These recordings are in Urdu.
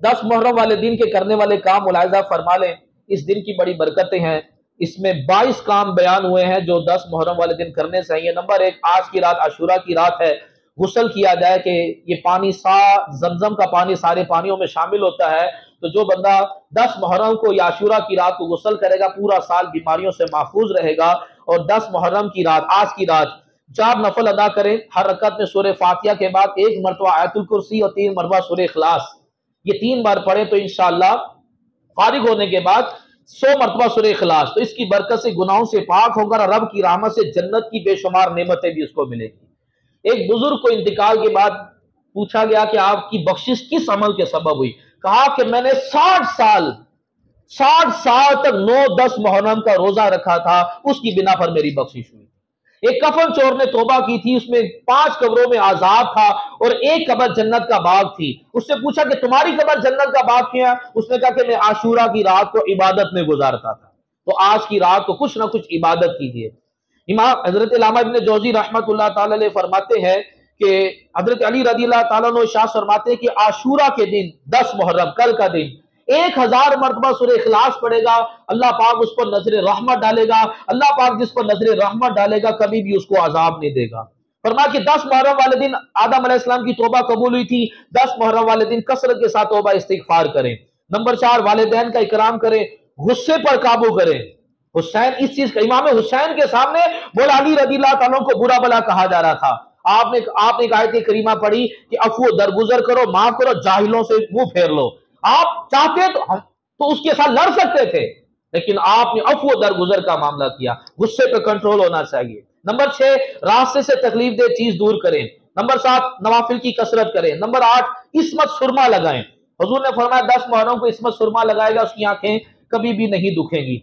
10 محرم والے دن کے کرنے والے کام ملاحظہ فرما لیں، اس دن کی بڑی برکتیں ہیں۔ اس میں 22 کام بیان ہوئے ہیں جو 10 محرم والے دن کرنے چاہیے۔ نمبر 1، آج کی رات عاشورہ کی رات ہے، غسل کیا جائے کہ یہ پانی زمزم کا پانی سارے پانیوں میں شامل ہوتا ہے، تو جو بندہ 10 محرم کو یا عاشورہ کی رات کو غسل کرے گا پورا سال بیماریوں سے محفوظ رہے گا۔ اور 10 محرم کی رات، آج کی رات 4 نفل ادا کریں، ہر رکعت میں سورہ فاتحہ کے بعد 1 مرتبہ آیت الکرسی اور 3 مرتبہ سورہ اخلاص، یہ 3 بار پڑھیں تو انشاءاللہ فارغ ہونے کے بعد 100 مرتبہ سورہ اخلاص، تو اس کی برکت سے گناہوں سے پاک ہوگا اور رب کی رحمت سے جنت کی بے شمار نعمتیں بھی اس کو ملے گی۔ ایک بزرگ کو انتقال کے بعد پوچھا گیا کہ آپ کی بخشش کس عمل کے سبب ہوئی؟ کہا کہ میں نے 60 سال تک 9-10 محرم کا روزہ رکھا تھا، اس کی بنا پر میری بخشش ہوئی۔ ایک کفن چور نے توبہ کی تھی، اس میں 5 قبروں میں عذاب تھا اور 1 قبر جنت کا باغ تھی۔ اس سے پوچھا کہ تمہاری قبر جنت کا باغ کیا؟ اس نے کہا کہ میں عاشورہ کی رات کو عبادت میں گزارتا تھا۔ تو آج کی رات کو کچھ نہ کچھ عبادت کیجیے۔ امام حضرت علامہ ابن جوزی رحمۃ اللہ تعالی علیہ فرماتے ہیں کہ حضرت علی رضی اللہ تعالیٰ عنہ ارشاد فرماتے ہیں کہ عاشورہ کے دن 10 محرم کل کا دن 1000 مرتبہ سورہ اخلاص پڑھے گا، اللہ پاک اس پر نظر رحمت ڈالے گا۔ اللہ پاک جس پر نظر رحمت ڈالے گا کبھی بھی اس کو عذاب نہیں دے گا۔ فرمایا کہ 10 محرم والے دن آدم علیہ السلام کی توبہ قبول ہوئی تھی، 10 محرم والے دن کثرت کے ساتھ توبہ استغفار کریں۔ نمبر 4، والدین کا اکرام کریں، غصے پر قابو کریں۔ حسین اس چیز کا، امام حسین کے سامنے مولا علی رضی اللہ تعالیٰ کو برا بلا کہا جا رہا تھا۔ آپ نے ایک آیت کریمہ پڑھی کہ عفو درگزر کرو، معاف کرو، جاہلوں سے منہ پھیر لو۔ آپ چاہتے تو اس کے ساتھ لڑ سکتے تھے، لیکن آپ نے عفو درگزر کا معاملہ کیا۔ غصے پہ کنٹرول ہونا چاہیے۔ نمبر 6، راستے سے تکلیف دہ چیز دور کریں۔ نمبر 7، نوافل کی کثرت کریں۔ نمبر 8، عصمت سرما لگائیں۔ حضور نے فرمایا 10 محرم کو عصمت سرما لگائے گا، اس کی آنکھیں کبھی بھی نہیں دکھیں گی۔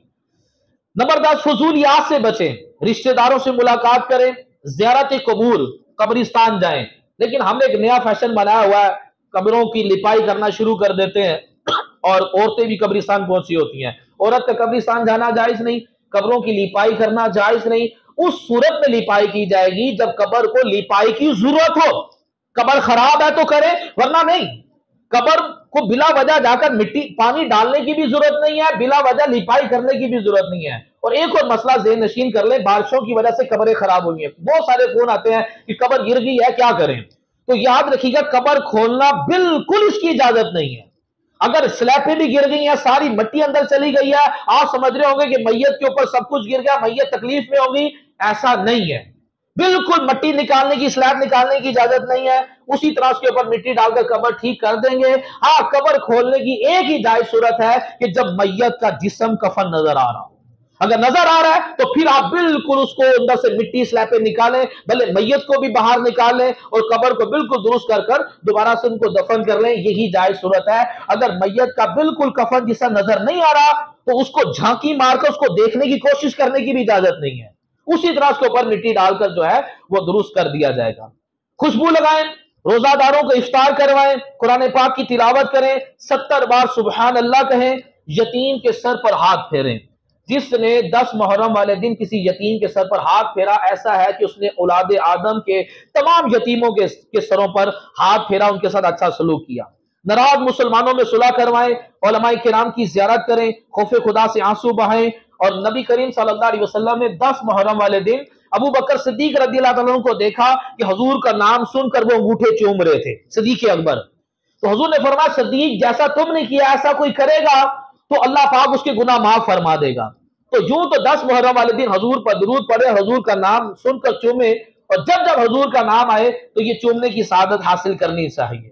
نمبر 10، فضولیات سے بچیں، رشتہ داروں سے ملاقات کریں، زیارت قبور، قبرستان جائیں۔ لیکن ہم نے ایک نیا فیشن بنایا ہوا ہے، قبروں کی لپائی کرنا شروع کر دیتے ہیں اور عورتیں بھی قبرستان پہنچی ہوتی ہیں۔ عورت کا قبرستان جانا جائز نہیں، قبروں کی لپائی کرنا جائز نہیں۔ اس صورت میں لپائی کی جائے گی جب قبر کو لپائی کی ضرورت ہو۔ قبر خراب ہے تو کرے، ورنہ نہیں۔ قبر کو بلا وجہ جا کر مٹی پانی ڈالنے کی بھی ضرورت نہیں ہے، بلا وجہ لپائی کرنے کی بھی ضرورت نہیں ہے۔ اور ایک اور مسئلہ ذہن نشین کر لیں، بارشوں کی وجہ سے قبریں خراب ہوئی ہیں، بہت سارے فون آتے ہیں کہ قبر گر گئی ہے کیا کریں؟ تو یاد رکھیے گا قبر کھولنا بالکل اس کی اجازت نہیں ہے۔ اگر سلیپیں بھی گر گئی ہیں، ساری مٹی اندر چلی گئی ہے، آپ سمجھ رہے ہوں گے کہ میت کے اوپر سب کچھ گر گیا، میت تکلیف میں ہوگی، ایسا نہیں ہے۔ بالکل مٹی نکالنے کی، سلیب نکالنے کی اجازت نہیں ہے، اسی طرح اس کے اوپر مٹی ڈال کر قبر ٹھیک کر دیں گے۔ ہاں، قبر کھولنے کی ایک ہی جائز صورت ہے کہ جب میت کا جسم کفن نظر آ رہا ہو۔ اگر نظر آ رہا ہے تو پھر آپ بالکل اس کو اندر سے مٹی سلیپیں نکالیں، بھلے میت کو بھی باہر نکال لیں اور قبر کو بالکل درست کر کر دوبارہ سے ان کو دفن کر لیں، یہی جائز صورت ہے۔ اگر میت کا بالکل کفن جسا نظر نہیں آ رہا تو اس کو جھانکی مار کر اس کو دیکھنے کی کوشش کرنے کی بھی اجازت نہیں ہے، اسی طرح اس کے اوپر مٹی ڈال کر جو ہے وہ درست کر دیا جائے گا۔ خوشبو لگائیں، روزہ داروں کو افطار کروائیں، قرآن پاک کی تلاوت کریں، 70 بار سبحان اللہ کہیں، یتیم کے سر پر ہاتھ پھیریں۔ جس نے 10 محرم والے دن کسی یتیم کے سر پر ہاتھ پھیرا، ایسا ہے کہ اس نے اولاد آدم کے تمام یتیموں کے سروں پر ہاتھ پھیرا، ان کے ساتھ اچھا سلوک کیا۔ ناراض مسلمانوں میں صلح کروائیں، علماء کرام کی زیارت کریں، خوف خدا سے آنسو بہائیں۔ اور نبی کریم صلی اللہ علیہ وسلم نے 10 محرم والے دن ابو بکر صدیق رضی اللہ عنہ کو دیکھا کہ حضور کا نام سن کر وہ انگوٹھے چوم رہے تھے، صدیق اکبر۔ تو حضور نے فرمایا صدیق جیسا تم نے کیا ایسا کوئی کرے گا تو اللہ پاک اس کے گناہ معاف فرما دے گا۔ تو یوں تو 10 محرم والے دن حضور پر درود پڑھے، حضور کا نام سن کر چومے، اور جب جب حضور کا نام آئے تو یہ چومنے کی سعادت حاصل کرنی چاہیے۔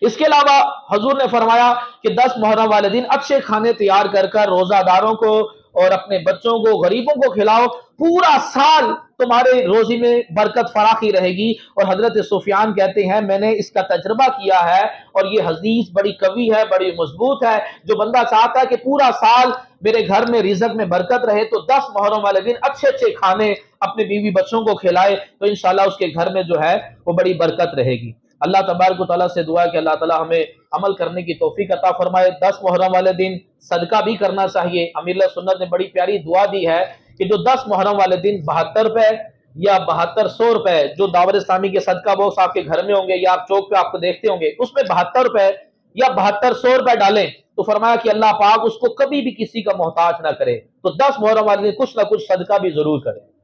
اس کے علاوہ حضور نے فرمایا کہ 10 محرم والے دن اچھے کھانے تیار کر کر روزہ داروں کو اور اپنے بچوں کو، غریبوں کو کھلاؤ، پورا سال تمہارے روزی میں برکت فراخی رہے گی۔ اور حضرت سفیان کہتے ہیں میں نے اس کا تجربہ کیا ہے اور یہ حدیث بڑی قوی ہے، بڑی مضبوط ہے۔ جو بندہ چاہتا ہے کہ پورا سال میرے گھر میں رزق میں برکت رہے تو 10 محرم والے دن اچھے اچھے کھانے اپنے بیوی بچوں کو کھلائے تو انشاءاللہ اس کے گھر میں جو ہے وہ بڑی برکت رہے گی۔ اللہ تبارک و تعالیٰ سے دعا ہے کہ اللہ تعالیٰ ہمیں عمل کرنے کی توفیق عطا فرمائے۔ 10 محرم والے دن صدقہ بھی کرنا چاہیے۔ امیر اللہ سنت نے بڑی پیاری دعا دی ہے کہ جو 10 محرم والے دن 72 روپے یا 7200 روپے جو دعوت اسلامی کے صدقہ باکس آپ کے گھر میں ہوں گے یا آپ چوک پہ آپ کو دیکھتے ہوں گے، اس میں 72 روپے یا 7200 روپے ڈالیں تو فرمایا کہ اللہ پاک اس کو کبھی بھی کسی کا محتاج نہ کرے۔ تو 10 محرم والے دن کچھ نہ کچھ صدقہ بھی ضرور کریں۔